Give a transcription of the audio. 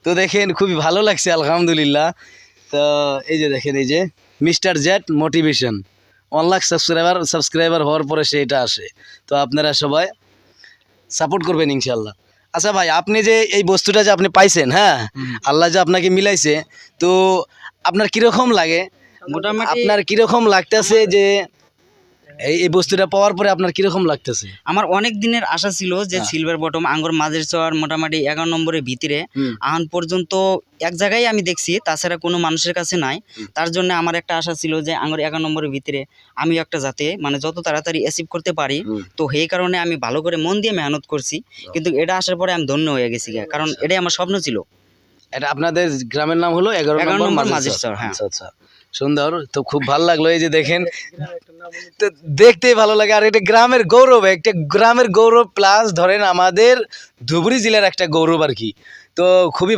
তো দেখেন খুবই ভালো লাগছে আলহামদুলিল্লাহ। তো এই যে দেখেন, এই যে mister Z motivation 1 lakh subscriber হওয়ার পরে সেটা আসে। তো আপনারা সবাই সাপোর্ট করবেন ইনশাল্লাহ। আচ্ছা ভাই, আপনি যে এই বস্তুটা যে আপনি পাইছেন, হ্যাঁ, আল্লাহ যে আপনাকে মিলাইছে, তো আপনার কিরকম লাগে? মোটামুটি আপনার কিরকম লাগতেছে যে এই বস্তুটা পাওয়ার পরে আপনার কিরকম লাগতেছে? আমার অনেক দিনের আশা ছিল যে হ্যাঁ। সিলভার বটম আঙ্গুর মাঝের চর মোটামুটি 11 নম্বরের ভিতরে আহান পর্যন্ত এক জায়গায় আমি দেখছি, তাছাড়া কোনো মানুষের কাছে নাই। তার জন্য আমার একটা আশা ছিল যে আঙ্গুর 11 নম্বরের ভিতরে আমি একটা যাতে মানে যত তাড়াতাড়ি অ্যাচিভ করতে পারি। তো সেই কারণে আমি ভালো করে মন দিয়ে মেহনত করছি, কিন্তু এটা আসার পরে আমি ধন্য হয়ে গেছি কারণ এটাই আমার স্বপ্ন ছিল। এটা আপনাদের গ্রামের নাম হলো 11 নম্বর নম্বর মাঝের মাঝের চর। চর, হ্যাঁ। আচ্ছা আচ্ছা, সুন্দর। তো খুব ভালো লাগলো, এই যে দেখেন, তো দেখতেই ভালো লাগে। আর এটা গ্রামের গৌরব, একটা গ্রামের গৌরব প্লাস ধরেন আমাদের ধুবড়ী জেলার একটা গৌরব আর কি। তো খুবই